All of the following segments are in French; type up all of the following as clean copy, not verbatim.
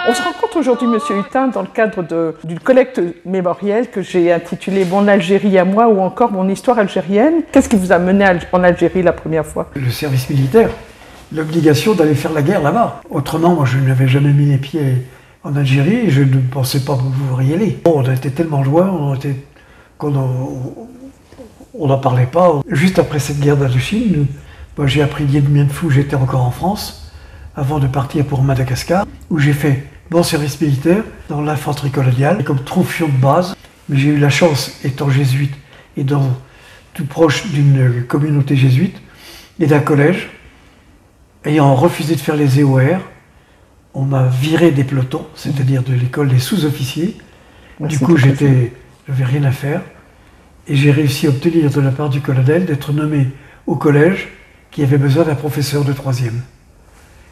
On se rencontre aujourd'hui, Monsieur Hutin, dans le cadre d'une collecte mémorielle que j'ai intitulée « Mon Algérie à moi » ou encore « Mon histoire algérienne ». Qu'est-ce qui vous a mené en Algérie la première fois? Le service militaire, l'obligation d'aller faire la guerre là-bas. Autrement, moi, je n'avais jamais mis les pieds en Algérie et je ne pensais pas pouvoir y aller. On était tellement loin, qu'on n'en parlait pas. Juste après cette guerre d'Indochine, moi, j'ai appris Dien Bien Phu, j'étais encore en France, avant de partir pour Madagascar, où j'ai fait mon service militaire dans l'infanterie coloniale, comme troufion de base. Mais j'ai eu la chance, étant jésuite et tout proche d'une communauté jésuite et d'un collège, ayant refusé de faire les EOR, on m'a viré des pelotons, c'est-à-dire de l'école des sous-officiers. Du coup, je n'avais rien à faire. Et j'ai réussi à obtenir de la part du colonel d'être nommé au collège qui avait besoin d'un professeur de 3e.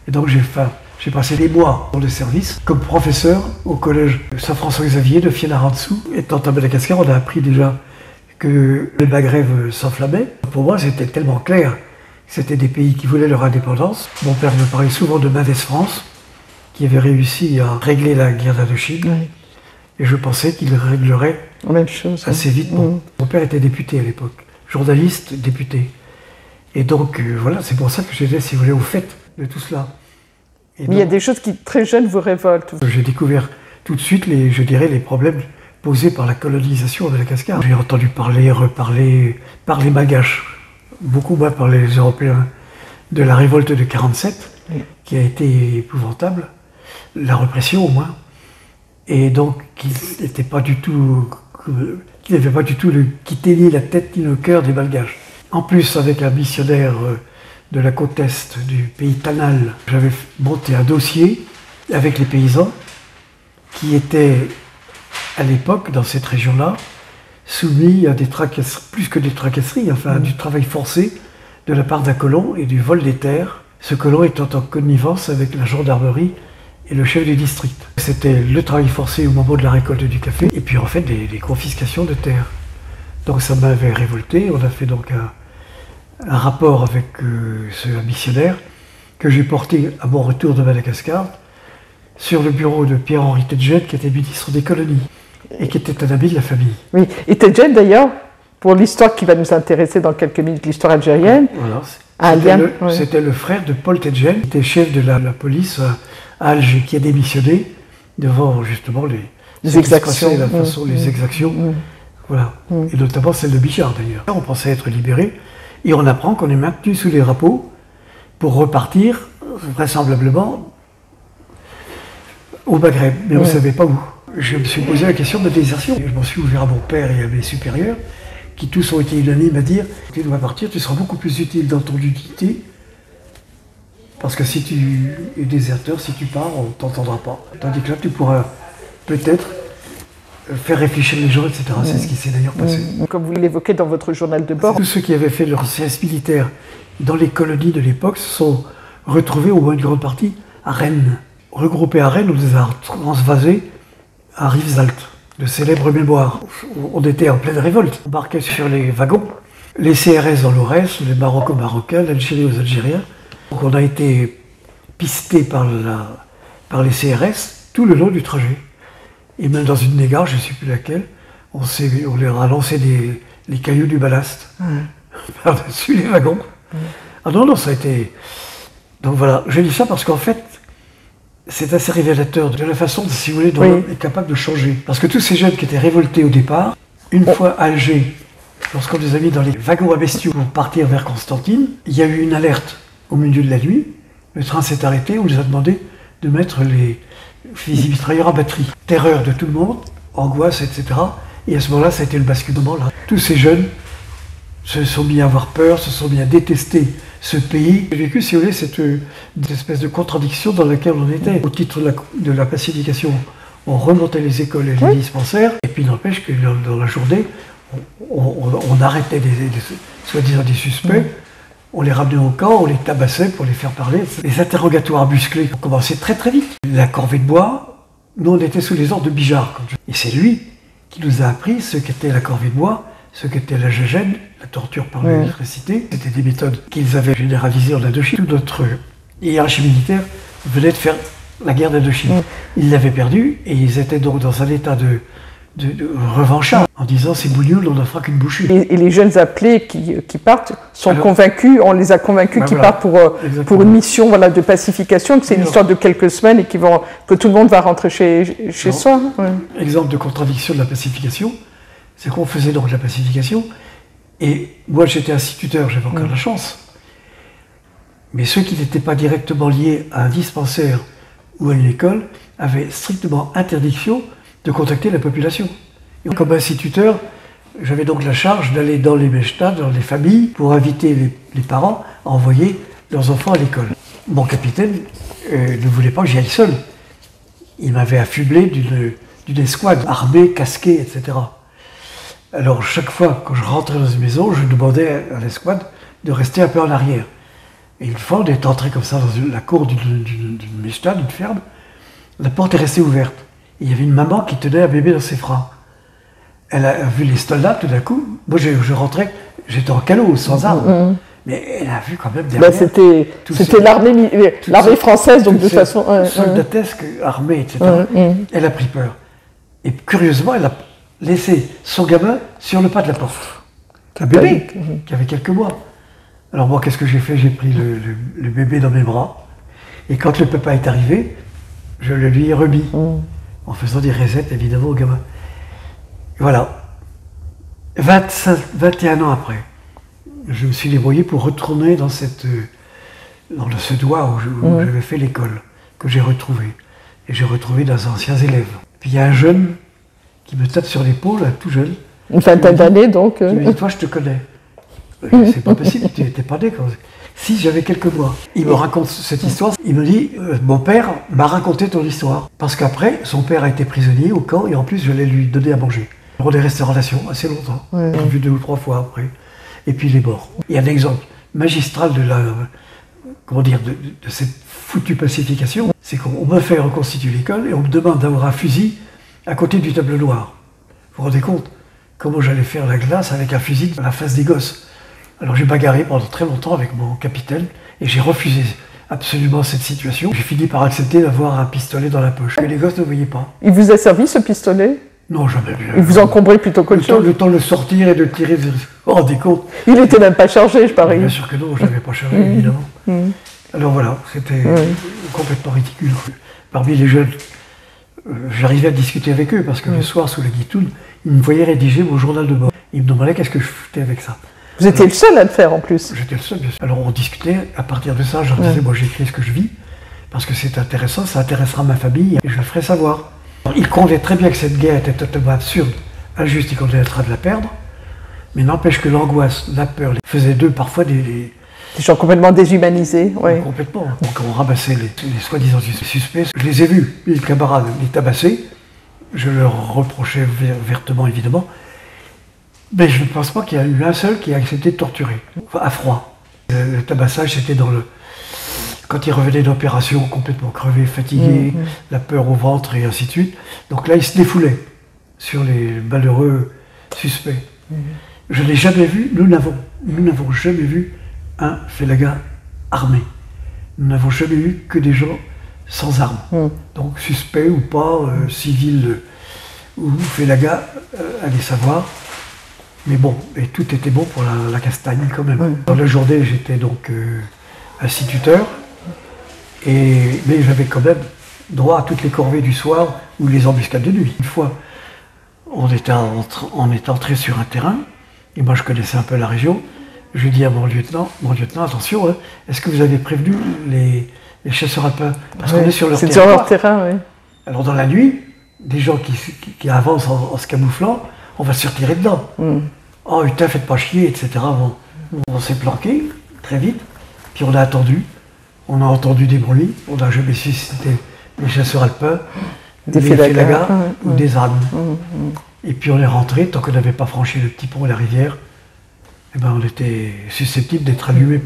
Et donc j'ai passé des mois dans le service comme professeur au collège Saint-François-Xavier de Fianarantsoa. Étant à Madagascar, on a appris déjà que le Maghreb s'enflammait. Pour moi, c'était tellement clair. C'était des pays qui voulaient leur indépendance. Mon père me parlait souvent de Mendès France, qui avait réussi à régler la guerre d'Indochine. Oui. Et je pensais qu'il réglerait même chose, assez vite. Bon. Mon père était député à l'époque, journaliste, député. Et donc, voilà, c'est pour ça que j'étais, si vous voulez, au fait de tout cela. Mais il y a des choses qui, très jeunes, vous révoltent. J'ai découvert tout de suite, je dirais, les problèmes posés par la colonisation de Madagascar. J'ai entendu parler, reparler, par les Malgaches, beaucoup moins par les Européens, de la révolte de 47, oui, qui a été épouvantable, la répression au moins, et donc qui n'avait pas du tout quitté ni la tête ni le cœur des Malgaches. En plus, avec un missionnaire de la côte est du pays Tanal, j'avais monté un dossier avec les paysans qui étaient, à l'époque, dans cette région-là, soumis à des tracasseries, plus que des tracasseries, enfin du travail forcé de la part d'un colon et du vol des terres, ce colon étant en connivence avec la gendarmerie et le chef du district. C'était le travail forcé au moment de la récolte du café, et puis en fait des confiscations de terres. Donc ça m'avait révolté, on a fait donc un rapport avec ce missionnaire que j'ai porté à mon retour de Madagascar sur le bureau de Pierre-Henri Tedjen, qui était ministre des colonies et qui était un ami de la famille. Oui, et Tedjen d'ailleurs, pour l'histoire qui va nous intéresser dans quelques minutes, l'histoire algérienne, voilà, c'était le frère de Paul Tedjen, qui était chef de la police à Alger, qui a démissionné devant justement les exactions, les exactions, voilà, et notamment celle de Bichard d'ailleurs. On pensait être libéré. Et on apprend qu'on est maintenu sous les drapeaux pour repartir, vraisemblablement, au Maghreb. Mais on ne savait pas où. Je me suis posé la question de la désertion. Je m'en suis ouvert à mon père et à mes supérieurs, qui tous ont été unanimes à dire « Tu dois partir, tu seras beaucoup plus utile dans ton utilité, parce que si tu es déserteur, si tu pars, on ne t'entendra pas. Tandis que là, tu pourras peut-être faire réfléchir les gens, etc. » C'est ce qui s'est d'ailleurs passé. Comme vous l'évoquez dans votre journal de bord. Tous ceux qui avaient fait leur service militaire dans les colonies de l'époque se sont retrouvés, au moins une grande partie, à Rennes. Regroupés à Rennes, on les a transvasés à Rivesaltes, de célèbres mémoires. On était en pleine révolte. On embarquait sur les wagons, les CRS dans l'Aurès, les Maroc aux Marocains, l'Algérie aux Algériens. Donc on a été pistés par les CRS tout le long du trajet. Et même dans une des gares, je ne sais plus laquelle, on leur a lancé les cailloux du ballast par-dessus les wagons. Ah non, ça a été... Donc voilà, je dis ça parce qu'en fait, c'est assez révélateur de la façon, si vous voulez, dont l'homme est capable de changer. Parce que tous ces jeunes qui étaient révoltés au départ, une fois à Alger, lorsqu'on les a mis dans les wagons à bestiaux pour partir vers Constantine, il y a eu une alerte au milieu de la nuit, le train s'est arrêté, on les a demandé de mettre les fusils mitrailleurs à batterie. Terreur de tout le monde, angoisse, etc. Et à ce moment-là, ça a été le basculement. Là. Tous ces jeunes se sont mis à avoir peur, se sont mis à détester ce pays. J'ai vécu, si vous voulez, cette espèce de contradiction dans laquelle on était. Au titre de la pacification, on remontait les écoles et les dispensaires, et puis n'empêche que dans la journée, on arrêtait soi-disant des suspects, on les ramenait au camp, on les tabassait pour les faire parler. Les interrogatoires musclés ont commencé très très vite. La corvée de bois, nous on était sous les ordres de Bijard. Et c'est lui qui nous a appris ce qu'était la corvée de bois, ce qu'était la gégène, la torture par l'électricité. C'était des méthodes qu'ils avaient généralisées en Indochine. Toute notre hiérarchie militaire venait de faire la guerre d'Indochine. Ils l'avaient perdue et ils étaient donc dans un état de revanchard, en disant c'est bougnoul, on n'en fera qu'une bouchée. Et les jeunes appelés qui partent sont convaincus, on les a convaincus qu'ils partent pour une mission voilà, de pacification, que c'est une histoire de quelques semaines et que tout le monde va rentrer chez soi. Ouais. Exemple de contradiction de la pacification, c'est qu'on faisait donc la pacification, et moi j'étais instituteur, j'avais encore la chance, mais ceux qui n'étaient pas directement liés à un dispensaire ou à une école avaient strictement interdiction de contacter la population. Et comme instituteur, j'avais donc la charge d'aller dans les mechtas, dans les familles, pour inviter les parents à envoyer leurs enfants à l'école. Mon capitaine ne voulait pas que j'y aille seul. Il m'avait affublé d'une escouade armée, casquée, etc. Alors chaque fois que je rentrais dans une maison, je demandais à l'escouade de rester un peu en arrière. Et une fois, on est entré comme ça dans la cour d'une mechta, d'une ferme, la porte est restée ouverte. Il y avait une maman qui tenait un bébé dans ses bras. Elle a vu les soldats tout d'un coup. Moi, je rentrais, j'étais en calot, sans armes. Mais elle a vu quand même derrière. C'était l'armée française, donc de toute façon. Soldatesque, armée, etc. Elle a pris peur. Et curieusement, elle a laissé son gamin sur le pas de la porte. Un bébé qui avait quelques mois. Alors moi, qu'est-ce que j'ai fait? J'ai pris le bébé dans mes bras. Et quand le papa est arrivé, je le lui ai remis. En faisant des resets, évidemment, au gamin. Voilà. 21 ans après, je me suis débrouillé pour retourner dans ce doigt où j'avais fait l'école, que j'ai retrouvé. Et j'ai retrouvé des anciens élèves. Puis il y a un jeune qui me tape sur l'épaule, un tout jeune. Une vingtaine d'années, donc. Qui me dit, toi, je te connais. C'est pas possible, tu n'étais pas né quand... Si, j'avais quelques mois. Il me raconte cette histoire. Il me dit, mon père m'a raconté ton histoire. Parce qu'après, son père a été prisonnier au camp et en plus, je l'ai lui donné à manger. On est resté en relation assez longtemps. On l'a vu 2 ou 3 fois après. Et puis il est mort. Il y a un exemple magistral de cette foutue pacification. C'est qu'on me fait reconstituer l'école et on me demande d'avoir un fusil à côté du tableau noir. Vous vous rendez compte comment j'allais faire la glace avec un fusil à la face des gosses? Alors j'ai bagarré pendant très longtemps avec mon capitaine et j'ai refusé absolument cette situation. J'ai fini par accepter d'avoir un pistolet dans la poche, que les gosses ne voyaient pas. Il vous a servi ce pistolet? Non, jamais. Il vous encombrait plutôt qu'autre chose? Le temps de le sortir et de tirer, vous vous rendez compte? Il n'était même pas chargé, je parie. Bien sûr que non, je n'avais pas chargé, évidemment. Alors voilà, c'était complètement ridicule. Parmi les jeunes, j'arrivais à discuter avec eux parce que le soir, sous la guitoune, ils me voyaient rédiger mon journal de bord. Ils me demandaient qu'est-ce que je foutais avec ça. Vous étiez le seul à le faire en plus. J'étais le seul, bien sûr. Alors on discutait, à partir de ça, je leur disais, moi j'écris ce que je vis, parce que c'est intéressant, ça intéressera ma famille, et je le ferai savoir. Alors, ils comprendaient très bien que cette guerre était totalement absurde, injuste, et qu'on était en train de la perdre, mais n'empêche que l'angoisse, la peur, faisaient d'eux parfois des gens complètement déshumanisés. Ouais. Complètement. Donc on ramassait les soi-disant suspects. Je les ai vus, mes camarades, les tabasser. Je leur reprochais vertement, évidemment. Mais je ne pense pas qu'il y a eu un seul qui a accepté de torturer, à froid. Le tabassage, c'était quand ils revenaient d'opération complètement crevés, fatigués, la peur au ventre et ainsi de suite. Donc là, ils se défoulaient sur les malheureux suspects. Je n'ai jamais vu, nous n'avons jamais vu un félaga armé. Nous n'avons jamais eu que des gens sans armes. Donc suspects ou pas, civils ou félaga, allez savoir. Mais bon, et tout était bon pour la castagne quand même. Dans la journée, j'étais donc instituteur, mais j'avais quand même droit à toutes les corvées du soir ou les embuscades de nuit. Une fois, on est entré sur un terrain, et moi je connaissais un peu la région. Je lui dis à mon lieutenant, attention, hein, est-ce que vous avez prévenu les chasseurs alpins? Parce qu'on est sur leur terrain. C'est sur leur terrain, oui. Alors dans la nuit, des gens qui avancent en se camouflant, on va se retirer dedans. Oh putain, faites pas chier, etc. Bon, on s'est planqué très vite, puis on a attendu. On a entendu des bruits, on n'a jamais su si c'était les chasseurs alpins, des félagas ou des ânes. Et puis on est rentré, tant qu'on n'avait pas franchi le petit pont et la rivière, eh ben, on était susceptible d'être allumés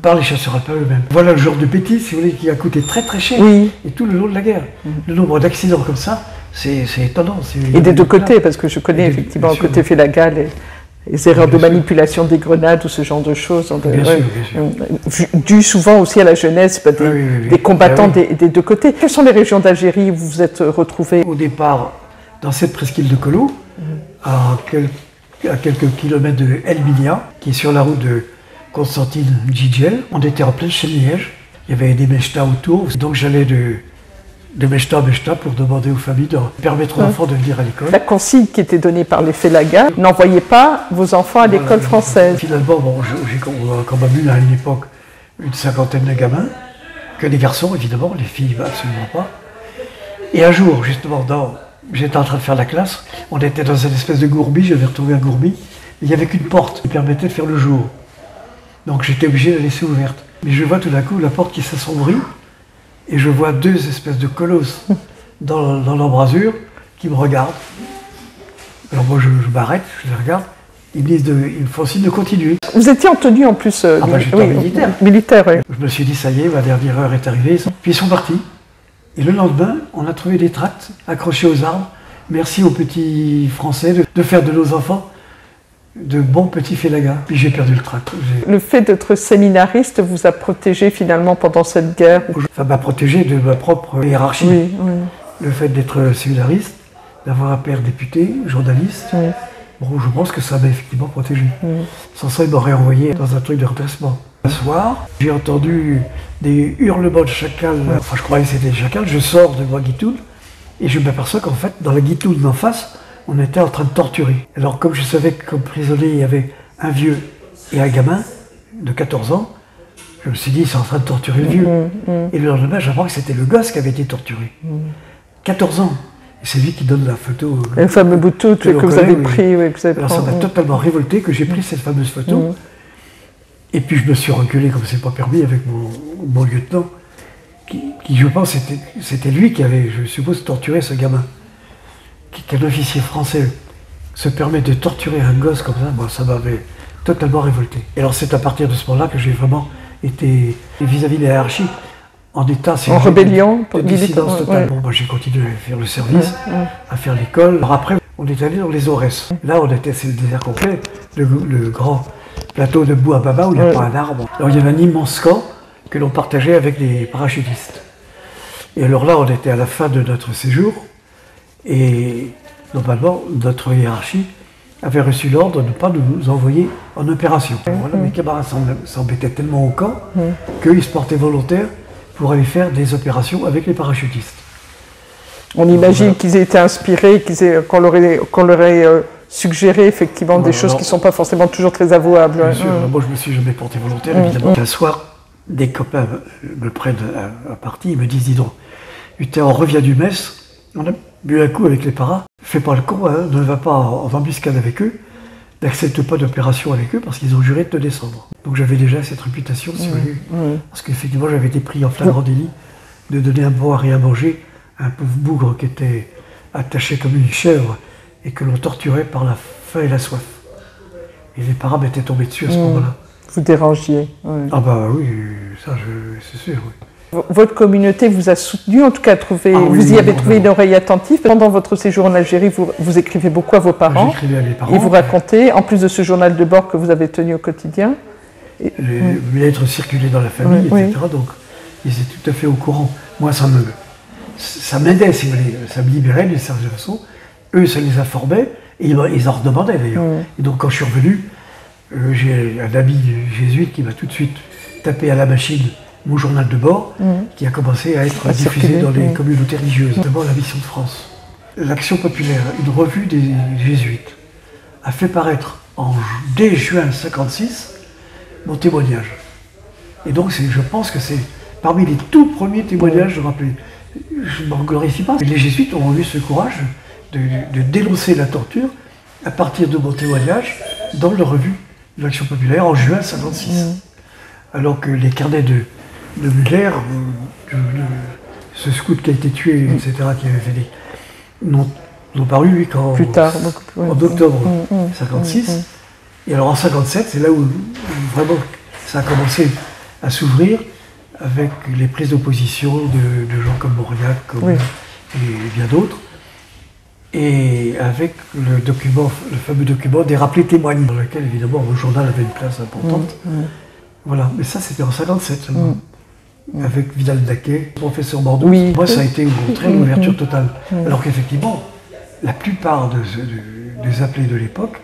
par les chasseurs alpins eux-mêmes. Voilà le genre de bêtise, si vous voulez, qui a coûté très très cher, et tout le long de la guerre. Le nombre d'accidents comme ça, c'est étonnant. Et des deux côtés, parce que je connais effectivement le côté félaga, les erreurs de manipulation des grenades ou ce genre de choses. Bien sûr. Dû souvent aussi à la jeunesse des combattants des deux côtés. Quelles sont les régions d'Algérie où vous vous êtes retrouvés? Au départ, dans cette presqu'île de Kolo, à quelques kilomètres de El Minia, qui est sur la route de Constantine Djidjel. On était en pleine Chêne-Liège. Il y avait des mechtas autour, donc j'allais de mechta à mechta pour demander aux familles de permettre aux enfants de venir à l'école. La consigne qui était donnée par les Félagas, n'envoyez pas vos enfants à l'école française. Finalement, j'ai quand même eu à une époque une cinquantaine de gamins, que des garçons évidemment, les filles absolument pas. Et un jour, justement, j'étais en train de faire la classe, on était dans une espèce de gourbi, j'avais retrouvé un gourbi, il n'y avait qu'une porte qui permettait de faire le jour. Donc j'étais obligé de la laisser ouverte. Mais je vois tout d'un coup la porte qui s'assombrit, et je vois deux espèces de colosses dans l'embrasure qui me regardent. Alors moi je m'arrête, je les regarde, ils me font signe de continuer. Vous étiez en tenue en plus j'étais militaire. Militaire, oui. Je me suis dit, ça y est, ma dernière heure est arrivée. Puis ils sont partis. Et le lendemain, on a trouvé des tracts accrochés aux arbres. Merci aux petits Français de faire de nos enfants de bons petits félagas. Puis j'ai perdu le tract. Le fait d'être séminariste vous a protégé finalement pendant cette guerre? Ça m'a protégé de ma propre hiérarchie. Oui, oui. Le fait d'être séminariste, d'avoir un père député, journaliste, bon, je pense que ça m'a effectivement protégé. Sans ça, il m'aurait envoyé dans un truc de redressement. Un soir, j'ai entendu des hurlements de chacals. Enfin, je croyais que c'était des chacals. Je sors de ma guitoune et je m'aperçois qu'en fait, dans la guitoune d'en face, on était en train de torturer. Alors, comme je savais que comme prisonnier, il y avait un vieux et un gamin de 14 ans, je me suis dit, ils sont en train de torturer le vieux. Et le lendemain, j'apprends que c'était le gosse qui avait été torturé. 14 ans. Et c'est lui qui donne la photo. Le fameux bouton que vous avez pris. Oui, alors ça m'a totalement révolté que j'ai pris cette fameuse photo. Et puis je me suis reculé comme c'est pas permis avec mon lieutenant, qui je pense, c'était lui qui avait, je suppose, torturé ce gamin. Qu'un officier français se permet de torturer un gosse comme ça, moi, ça m'avait totalement révolté. Et alors c'est à partir de ce moment-là que j'ai vraiment été vis-à-vis de la hiérarchie en état en rébellion, de dissidence totale. Bon, moi j'ai continué à faire le service, à faire l'école. Alors après, on est allé dans les Aurès. Là, c'est le désert complet, le grand plateau de Bouaba Baba où il n'y a pas un arbre. Alors il y avait un immense camp que l'on partageait avec les parachutistes. Et alors là, on était à la fin de notre séjour et normalement, notre hiérarchie avait reçu l'ordre de ne pas nous envoyer en opération. Voilà, mes camarades s'embêtaient tellement au camp qu'ils se portaient volontaires pour aller faire des opérations avec les parachutistes. On imagine qu'ils aient été inspirés, qu'on leur ait suggéré effectivement des choses qui ne sont pas forcément toujours très avouables. Bien sûr, moi je ne me suis jamais porté volontaire, évidemment. Un soir, des copains me prennent à partie, ils me disent, dis donc, on revient du mess, on a bu un coup avec les paras, fais pas le con, hein, ne va pas en embuscade avec eux, n'accepte pas d'opération avec eux parce qu'ils ont juré de te descendre. Donc j'avais déjà cette réputation, parce qu'effectivement j'avais été pris en flagrant délit de donner à boire et à manger à un pauvre bougre qui était attaché comme une chèvre et que l'on torturait par la faim et la soif. Et les paras m'étaient tombés dessus à ce moment-là. Vous dérangiez. Ah bah oui, ça c'est sûr, oui. Votre communauté vous a soutenu, en tout cas vous y avez trouvé une oreille attentive. Pendant votre séjour en Algérie, vous écrivez beaucoup à vos parents. J'écrivais à mes parents. Et vous racontez, en plus de ce journal de bord que vous avez tenu au quotidien. Les lettres circulaient dans la famille, etc. Donc ils étaient tout à fait au courant. Moi, ça m'aidait, si vous voulez, ça me libérait d'une certaine façon. Eux, ça les informait, et ils en redemandaient d'ailleurs. Et donc quand je suis revenu, j'ai un ami jésuite qui m'a tout de suite tapé à la machine mon journal de bord, qui a commencé à être diffusé dans les communautés religieuses, notamment la Mission de France. L'Action populaire, une revue des jésuites, a fait paraître dès juin 1956 mon témoignage. Et donc je pense que c'est parmi les tout premiers témoignages, je ne m'en glorifie pas. Les jésuites ont eu ce courage de dénoncer la torture à partir de mon témoignage dans la revue de l'Action populaire en juin 1956. Alors que les carnets de Muller, ce scout qui a été tué, etc., qui avait fait n'ont paru, lui, plus tard, en octobre 1956. Et alors en 1957, c'est là où vraiment ça a commencé à s'ouvrir avec les prises d'opposition de gens comme Mauriac et bien d'autres. et avec le document, le fameux document des rappelés témoignes, dans lequel évidemment le journal avait une place importante. Voilà, mais ça c'était en 57 seulement. Avec Vidal-Naquet, professeur Bordeaux. Oui. Moi ça a été au contraire l'ouverture totale. Alors qu'effectivement, la plupart des appelés de l'époque,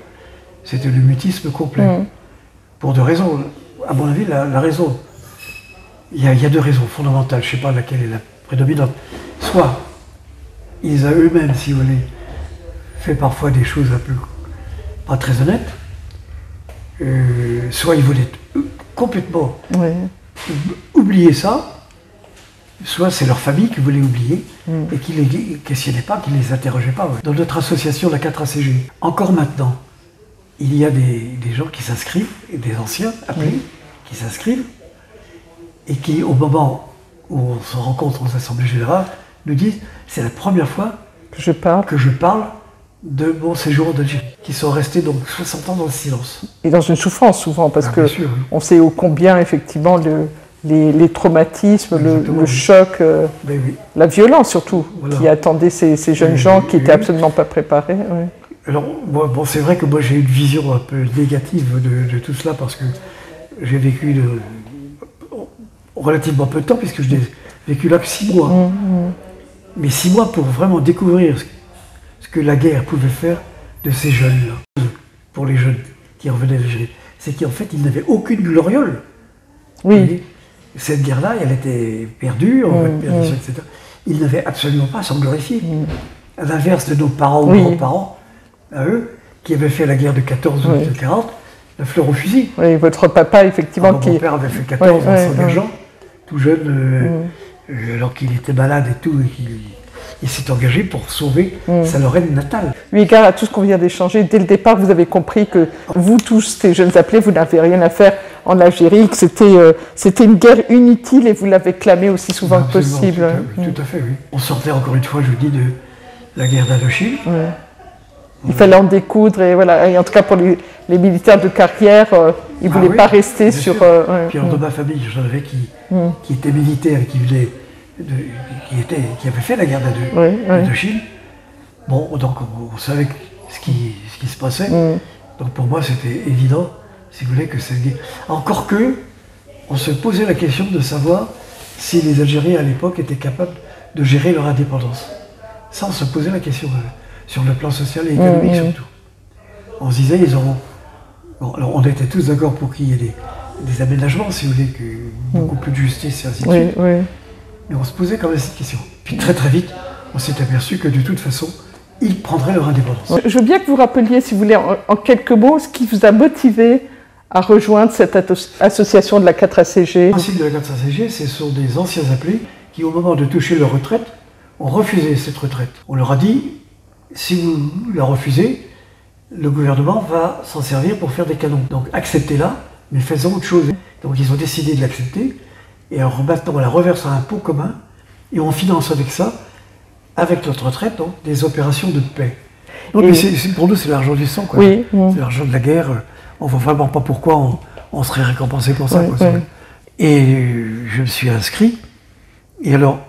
c'était le mutisme complet. Pour deux raisons. À mon avis, la raison, il y a deux raisons fondamentales, je ne sais pas laquelle est la prédominante. Soit, ils ont eux-mêmes, si vous voulez, fait parfois des choses un peu pas très honnêtes, soit ils voulaient complètement oublier ça, soit c'est leur famille qui voulait oublier et qui les questionnait pas, qui ne les interrogeait pas. Dans notre association, la 4ACG, encore maintenant, il y a des gens qui s'inscrivent, des anciens appelés, qui s'inscrivent, et qui, au moment où on se rencontre aux assemblées générales, nous disent « c'est la première fois que je parle de mon séjour en Algérie », qui sont restés donc 60 ans dans le silence. Et dans une souffrance souvent, parce que on sait ô combien effectivement les traumatismes, le choc, la violence surtout, qui attendait ces jeunes gens qui n'étaient absolument pas préparés. Alors, bon, c'est vrai que moi j'ai une vision un peu négative de tout cela parce que j'ai vécu relativement peu de temps puisque je n'ai vécu là que 6 mois. Mais 6 mois pour vraiment découvrir ce que la guerre pouvait faire de ces jeunes-là, pour les jeunes qui revenaient d'Algérie. C'est qu'en fait, ils n'avaient aucune gloriole. Oui. Cette guerre-là, elle était perdue, etc. Ils n'avaient absolument pas à s'en glorifier. À l'inverse de nos parents ou grands-parents, à eux, qui avaient fait la guerre de 14 ou de 40, la fleur au fusil. Oui, votre papa, effectivement. Mon père avait fait 14 en s'engageant, tout jeune, alors qu'il était malade et tout, et il s'est engagé pour sauver sa Lorraine natale. Eu égard à tout ce qu'on vient d'échanger, dès le départ, vous avez compris que vous tous, ces jeunes appelés, vous n'avez rien à faire en Algérie, que c'était une guerre inutile et vous l'avez clamé aussi souvent que possible. Tout à fait, oui. On sortait encore une fois, je dis, de la guerre d'Indochine. Il fallait en découdre, et voilà. Et en tout cas pour les militaires de carrière, ils ne voulaient pas rester sur... Puis dans ma famille, j'en avais qui étaient militaires et qui avaient fait la guerre d'Indochine. Bon, donc on savait ce qui se passait. Donc pour moi, c'était évident, si vous voulez, que cette guerre... Encore que, on se posait la question de savoir si les Algériens à l'époque étaient capables de gérer leur indépendance. Ça, on se posait la question sur le plan social et économique surtout. On se disait, ils auront... Bon, alors on était tous d'accord pour qu'il y ait des aménagements, si vous voulez, beaucoup plus de justice et ainsi de suite. Mais on se posait quand même cette question. Puis très très vite, on s'est aperçu que de toute façon, ils prendraient leur indépendance. Je veux bien que vous rappeliez, si vous voulez, en quelques mots, ce qui vous a motivé à rejoindre cette association de la 4ACG. Le principe de la 4ACG, ce sont des anciens appelés qui, au moment de toucher leur retraite, ont refusé cette retraite. On leur a dit, si vous la refusez, le gouvernement va s'en servir pour faire des canons. Donc acceptez-la, mais faisons autre chose. Donc ils ont décidé de l'accepter, et maintenant on la reverse à un pot commun, et on finance avec ça, avec notre retraite, donc, des opérations de paix. Donc pour nous, c'est l'argent du sang, quoi. C'est l'argent de la guerre. On ne voit vraiment pas pourquoi on serait récompensé pour ça. Et je me suis inscrit. Et alors,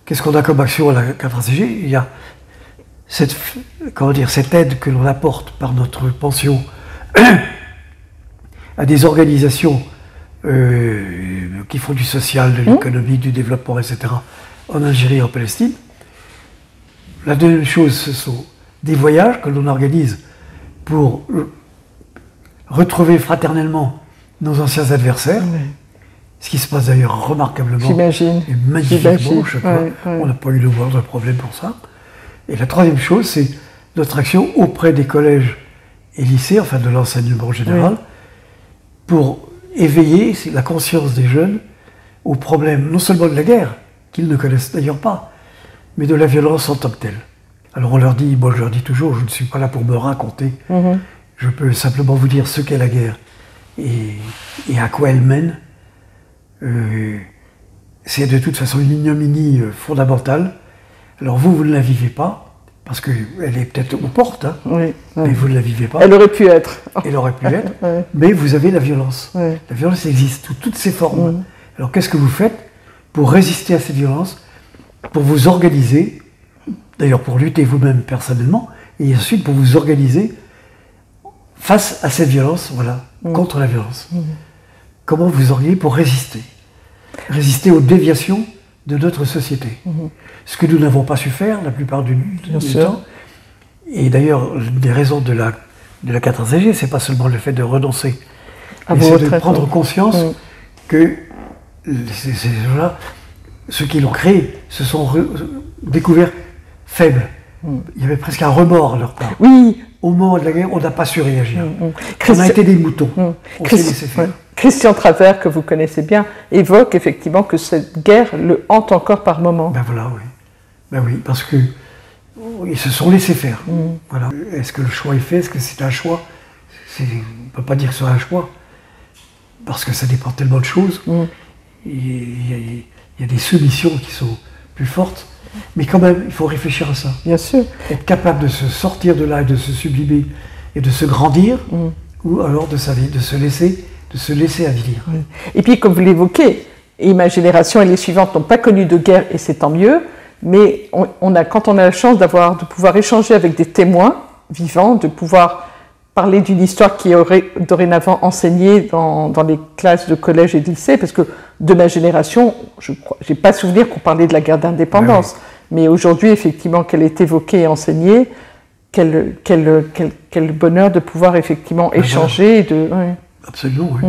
qu'est-ce qu'on a comme action à la 4ACG? Il y a cette aide que l'on apporte par notre pension à des organisations qui font du social, de l'économie, du développement, etc. en Algérie et en Palestine. La deuxième chose, ce sont des voyages que l'on organise pour retrouver fraternellement nos anciens adversaires, ce qui se passe d'ailleurs remarquablement et magnifiquement chaque fois. On n'a pas eu le moindre problème pour ça. Et la troisième chose, c'est notre action auprès des collèges et lycées, enfin de l'enseignement général, pour éveiller la conscience des jeunes aux problèmes non seulement de la guerre, qu'ils ne connaissent d'ailleurs pas, mais de la violence en tant que telle. Alors on leur dit, moi je leur dis toujours, je ne suis pas là pour me raconter, je peux simplement vous dire ce qu'est la guerre et à quoi elle mène. C'est de toute façon une ignominie fondamentale. Alors vous ne la vivez pas, parce qu'elle est peut-être aux portes, mais vous ne la vivez pas. Elle aurait pu être. Elle aurait pu être, mais vous avez la violence. La violence existe sous toutes ses formes. Alors qu'est-ce que vous faites pour résister à cette violence, pour vous organiser D'ailleurs, pour lutter vous-même personnellement, et ensuite pour vous organiser face à cette violence, voilà, contre la violence. Comment vous auriez pour résister aux déviations de notre société. Ce que nous n'avons pas su faire la plupart du temps. Et d'ailleurs, une des raisons de la 4CG, c'est pas seulement le fait de renoncer, mais c'est de prendre conscience que ces gens-là, ceux qui l'ont créé, se sont découverts faibles. Il y avait presque un remords à leur part. Oui. Au moment de la guerre, on n'a pas su réagir. On a été des moutons. On s'est laissé faire. Christian Travers, que vous connaissez bien, évoque effectivement que cette guerre le hante encore par moments. Ben voilà, oui. Ben oui, parce que ils se sont laissés faire. Voilà. Est-ce que le choix est fait? Est-ce que c'est un choix? On ne peut pas dire que c'est un choix, parce que ça dépend tellement de choses. Il y a des soumissions qui sont plus fortes, mais quand même, il faut réfléchir à ça. Bien sûr. Être capable de se sortir de là, et de se sublimer, et de se grandir, ou alors de se laisser avilir. Et puis, comme vous l'évoquez, et ma génération et les suivantes n'ont pas connu de guerre, et c'est tant mieux, mais quand on a la chance de pouvoir échanger avec des témoins vivants, de pouvoir parler d'une histoire qui est dorénavant enseignée dans les classes de collège et de lycée, parce que de ma génération, je n'ai pas souvenir qu'on parlait de la guerre d'indépendance, mais aujourd'hui, effectivement, qu'elle est évoquée et enseignée, quel bonheur de pouvoir effectivement échanger. Absolument, oui.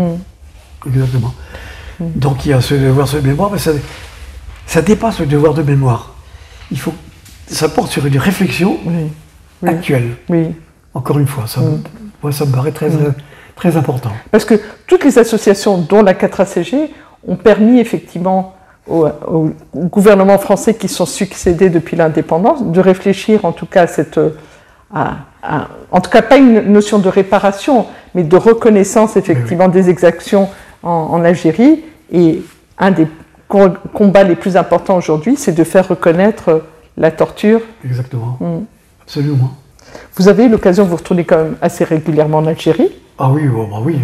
Exactement. Donc il y a ce devoir de mémoire, mais ça dépasse le devoir de mémoire. Ça porte sur une réflexion actuelle. Oui. Encore une fois, moi ça me paraît très important. Parce que toutes les associations, dont la 4ACG, ont permis effectivement au gouvernement français qui sont succédés depuis l'indépendance de réfléchir en tout cas en tout cas pas une notion de réparation, mais de reconnaissance effectivement des exactions en Algérie. Et un des combats les plus importants aujourd'hui, c'est de faire reconnaître la torture. Exactement, absolument. Vous avez eu l'occasion de vous retourner quand même assez régulièrement en Algérie? Ah oui, oui.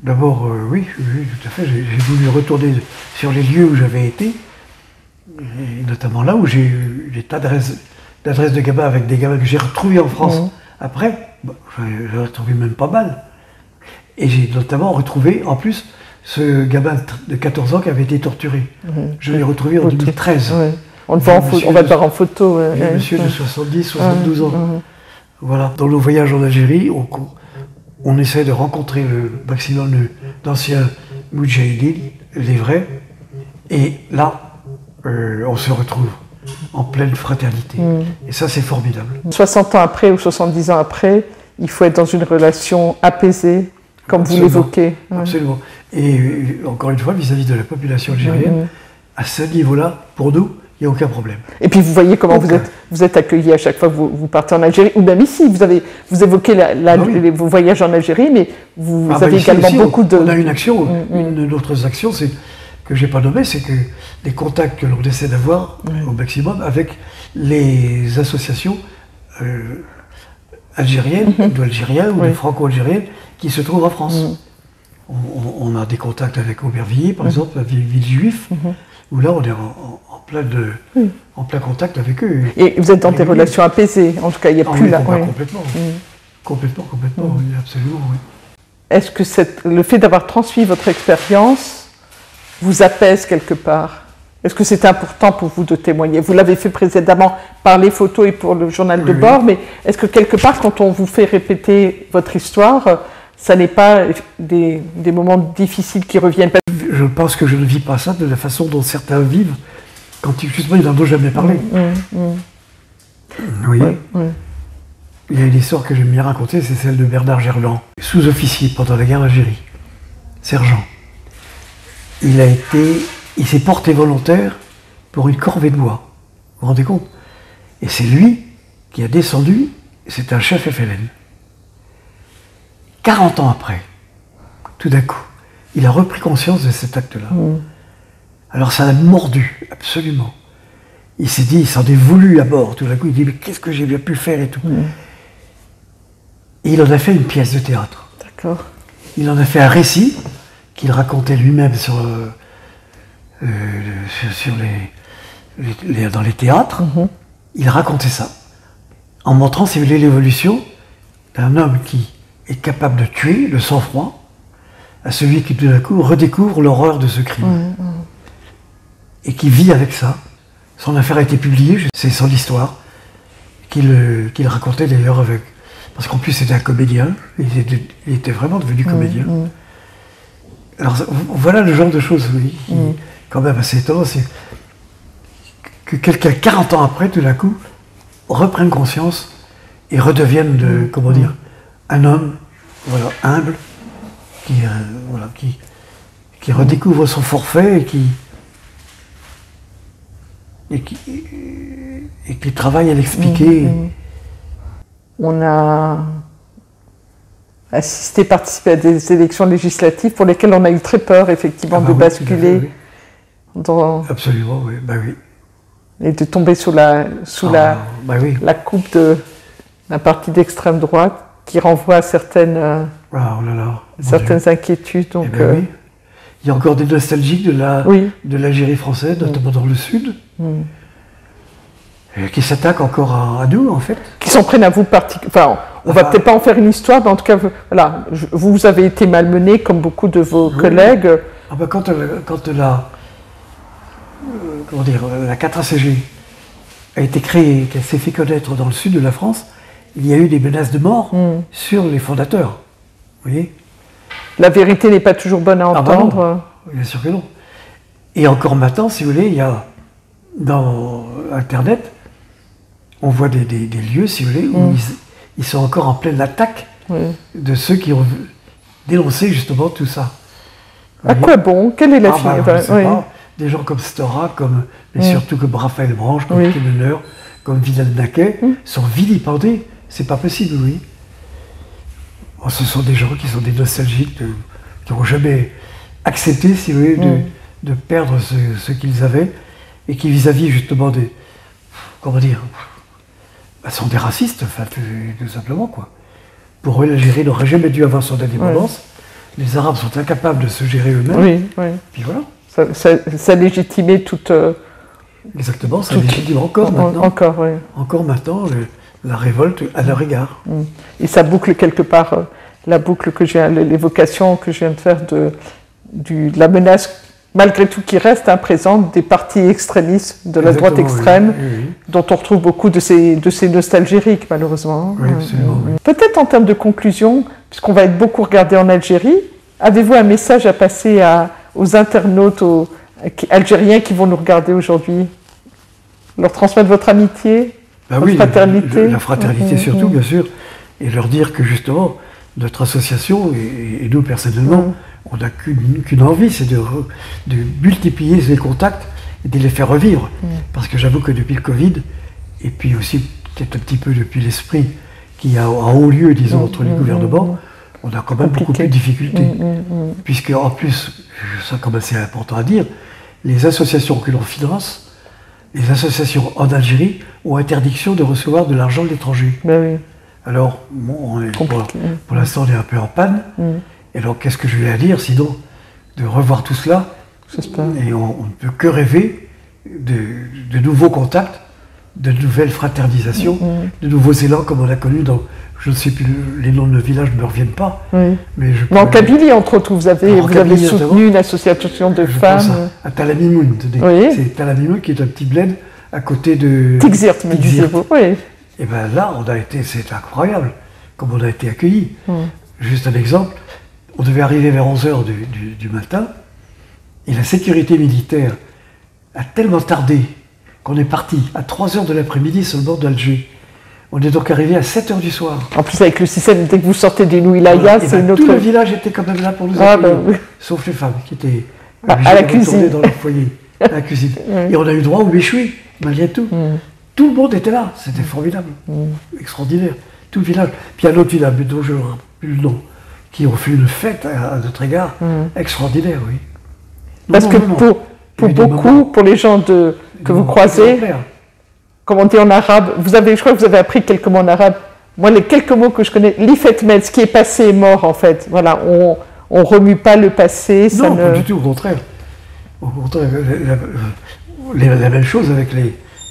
D'abord, oui, tout à fait. J'ai voulu retourner sur les lieux où j'avais été, et notamment là où j'ai eu des tas d'adresses de gamins avec des gamins que j'ai retrouvés en France après. J'ai retrouvé même pas mal. Et j'ai notamment retrouvé, en plus, ce gamin de 14 ans qui avait été torturé. Je l'ai retrouvé en 2013. On va le voir en photo. Monsieur de 70, 72 ans. Voilà. Dans nos voyages en Algérie, on essaie de rencontrer le maximum d'anciens moudjahidines, les vrais. Et là, on se retrouve en pleine fraternité. Et ça, c'est formidable. 60 ans après ou 70 ans après, il faut être dans une relation apaisée, comme vous l'évoquez. Absolument. Et encore une fois, vis-à-vis de la population algérienne, à ce niveau-là, pour nous, il n'y a aucun problème. Et puis vous voyez comment vous êtes accueillis à chaque fois que vous partez en Algérie, ou même ici. Vous évoquez vos voyages en Algérie, mais vous avez également beaucoup de... On a une action, une de notre actions, c'est que je n'ai pas nommé, c'est que des contacts que l'on essaie d'avoir au maximum avec les associations algériennes, d'Algériens ou de franco-algériennes qui se trouvent en France. On a des contacts avec Aubervilliers, par exemple, la ville juive, où là on est en plein contact avec eux. Et vous êtes dans des relations apaisées, en tout cas il n'y a plus là. Complètement. Complètement, oui, absolument. Oui. Est-ce que le fait d'avoir transmis votre expérience vous apaise quelque part? Est-ce que c'est important pour vous de témoigner? Vous l'avez fait précédemment par les photos et pour le journal de bord, mais est-ce que quelque part, quand on vous fait répéter votre histoire, ça n'est pas des moments difficiles qui reviennent? Je pense que je ne vis pas ça de la façon dont certains vivent, quand justement ils n'en ont jamais parlé. Oui. Il y a une histoire que j'aime bien raconter, c'est celle de Bernard Gerland, sous-officier pendant la guerre d'Algérie, sergent. Il s'est porté volontaire pour une corvée de bois. Vous vous rendez compte? Et c'est lui qui a descendu, c'est un chef FLN. 40 ans après, tout d'un coup, il a repris conscience de cet acte-là. Alors ça l'a mordu, absolument. Il s'est dit, il s'en est voulu à mort. Tout d'un coup, il dit, mais qu'est-ce que j'ai bien pu faire et tout. Et il en a fait une pièce de théâtre. D'accord. Il en a fait un récit qu'il racontait lui-même dans les théâtres. il racontait ça, en montrant, si vous voulez, l'évolution d'un homme qui est capable de tuer, de sang-froid, à celui qui tout d'un coup redécouvre l'horreur de ce crime. Et qui vit avec ça. Son affaire a été publiée, c'est son histoire, qu'il racontait d'ailleurs avec... Parce qu'en plus c'était un comédien, il était vraiment devenu comédien. Alors voilà le genre de choses, oui, qui quand même assez étonnant, c'est que quelqu'un 40 ans après, tout d'un coup, reprenne conscience et redevienne, comment dire, un homme, voilà, humble, qui redécouvre son forfait et qui travaille à l'expliquer. On a participé à des élections législatives pour lesquelles on a eu très peur, effectivement, de basculer dans... Absolument, oui, bah oui. Et de tomber sous la coupe d'un parti d'extrême droite qui renvoie à certaines, certaines inquiétudes. Donc, oui. Il y a encore des nostalgiques de l'Algérie française, notamment dans le sud, qui s'attaquent encore à nous, en fait. Qui s'en prennent à vous particulièrement. Enfin, on va peut-être pas en faire une histoire, mais en tout cas, voilà, vous avez été malmené, comme beaucoup de vos collègues. Ah ben quand la 4ACG a été créée, qu'elle s'est fait connaître dans le sud de la France, il y a eu des menaces de mort sur les fondateurs. Vous voyez ? La vérité n'est pas toujours bonne à entendre. Bah non, bien sûr que non. Et encore maintenant, si vous voulez, il y a dans Internet, on voit des lieux, si vous voulez, où ils sont encore en pleine attaque de ceux qui ont dénoncé justement tout ça. À quoi bon? Quelle est la fin? Des gens comme Stora, et surtout comme Raphaël Branche, comme Kenner, comme Vidal Naquet, sont vilipendés. C'est pas possible, oui. Bon, ce sont des gens qui sont des nostalgiques, qui n'ont jamais accepté, si vous voulez, de perdre ce qu'ils avaient, et qui vis-à-vis justement des... Comment dire, sont des racistes, enfin, tout simplement, quoi. Pour eux, l'Algérie n'aurait jamais dû avoir son indépendance. Les Arabes sont incapables de se gérer eux-mêmes. Puis voilà. Ça légitimait toute... Exactement, ça légitime encore maintenant. Encore maintenant, la révolte à leur égard. Et ça boucle quelque part la boucle l'évocation que je viens de faire de la menace, malgré tout, qui reste présente des partis extrémistes de la droite extrême, dont on retrouve beaucoup de ces nostalgiques, malheureusement. Oui, absolument. Peut-être en termes de conclusion, puisqu'on va être beaucoup regardé en Algérie, avez-vous un message à passer aux internautes algériens qui vont nous regarder aujourd'hui? Leur transmettre votre amitié, votre fraternité? La fraternité surtout, bien sûr, et leur dire que justement, notre association, et nous personnellement, on n'a qu'une envie, c'est de multiplier les contacts et de les faire revivre. Parce que j'avoue que depuis le Covid, et puis aussi peut-être un petit peu depuis l'esprit qui a haut lieu, disons, entre les gouvernements, on a quand même beaucoup plus de difficultés. Puisque en plus, ça quand même c'est important à dire, les associations que l'on finance, les associations en Algérie ont interdiction de recevoir de l'argent de l'étranger. Alors, bon, pour l'instant, on est un peu en panne. Et alors, qu'est-ce que je vais à dire, sinon, de revoir tout cela. Et on ne peut que rêver de nouveaux contacts, de nouvelles fraternisations, de nouveaux élans comme on a connu dans... Je ne sais plus, les noms de villages ne me reviennent pas. Mais en Kabylie, entre autres, vous avez soutenu une association de femmes. À Talamimoun, c'est Talamimoun qui est un petit bled à côté de... Tixirt, me disiez-vous. Et bien là, c'est incroyable, comme on a été accueillis. Juste un exemple, on devait arriver vers 11h du matin, et la sécurité militaire a tellement tardé qu'on est parti à 3h de l'après-midi sur le bord d'Alger. On est donc arrivé à 7h du soir. En plus, avec le système, dès que vous sortez du Nouilaya, c'est une autre... Tout le village était quand même là pour nous accueillir, sauf les femmes qui étaient à la cuisine. Dans leur foyer, à la cuisine. Et on a eu droit au méchoui, malgré tout. Tout le monde était là, c'était formidable, extraordinaire. Tout le village. Puis il y a un autre village, dont je ne me rappelle plus le nom, qui ont fait une fête à notre égard, extraordinaire, oui. Parce que pour beaucoup, pour les gens que vous croisez... Comme on dit en arabe, je crois que vous avez appris quelques mots en arabe. Moi, les quelques mots que je connais, l'ifetmel, ce qui est passé est mort, en fait. Voilà, on remue pas le passé. Non, pas du tout, au contraire. Au contraire, la même chose avec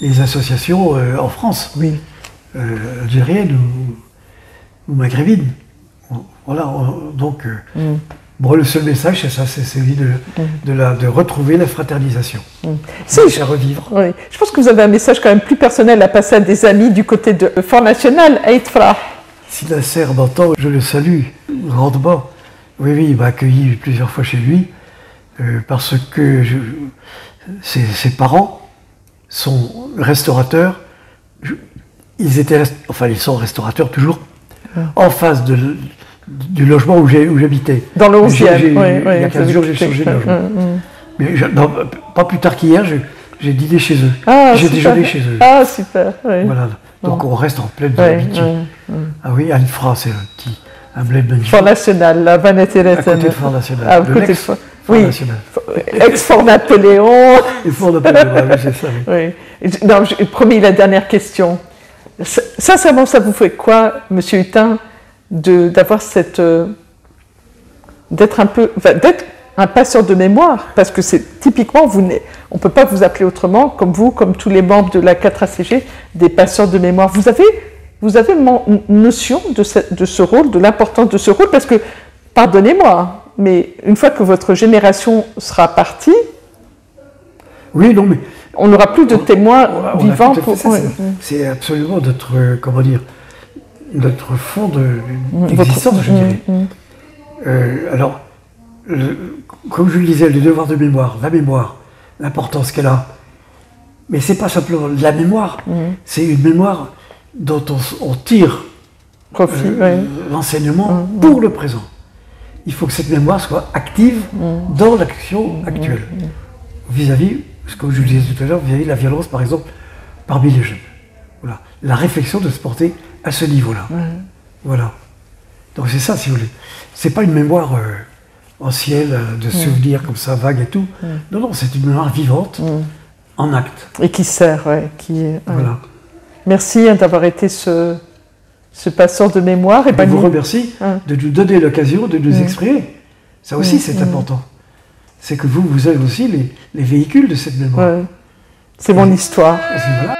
les associations en France, oui. Algériennes ou maghrébines. Voilà, donc, bon, le seul message, c'est ça, c'est celui de retrouver la fraternisation. Si, à revivre. Oui. Je pense que vous avez un message quand même plus personnel à passer à des amis du côté de Front National, Aït Frah. Si la serre m'entend, je le salue grandement. Oui, il m'a accueilli plusieurs fois chez lui, parce que ses parents sont restaurateurs. Ils sont restaurateurs toujours en face du logement où j'habitais. Dans le 11e, il y a 15 jours, j'ai changé de logement. Mais pas plus tard qu'hier, j'ai dîné chez eux. J'ai déjeuné chez eux. Ah, super. Oui. Voilà. Donc on reste en pleine habitude. Ah oui, Aït Frah, c'est un bled magnifique. Front National, la Vanité. À côté de Front National. À côté de Front National. Ex-Fort Napoléon. Et Fort Napoléon, oui, c'est ça. Oui. Non, j'ai promis la dernière question. Sincèrement, ça vous fait quoi, Monsieur Hutin, d'avoir cette... d'être un passeur de mémoire, parce que c'est typiquement, on ne peut pas vous appeler autrement, comme vous, comme tous les membres de la 4ACG, des passeurs de mémoire. Vous avez notion de ce rôle, de l'importance de ce rôle, parce que, pardonnez-moi, mais une fois que votre génération sera partie, oui, non, mais on n'aura plus de témoins vivants. C'est absolument notre fond d'existence, je dirais. Alors, comme je le disais, le devoir de mémoire, la mémoire, l'importance qu'elle a. Mais c'est pas simplement de la mémoire, c'est une mémoire dont on tire l'enseignement pour le présent. Il faut que cette mémoire soit active dans l'action actuelle, vis-à-vis, comme je le disais tout à l'heure, vis-à-vis de la violence, par exemple, parmi les jeunes. Voilà. La réflexion de se porter à ce niveau-là. Voilà. Donc c'est ça, si vous voulez. C'est pas une mémoire ancienne, de souvenirs comme ça, vague et tout. Non, c'est une mémoire vivante, en acte. Et qui sert, Voilà. Merci d'avoir été ce passeur de mémoire. Et je vous remercie de nous donner l'occasion de nous exprimer. Ça aussi, c'est important. C'est que vous avez aussi les véhicules de cette mémoire. C'est mon histoire. Voilà.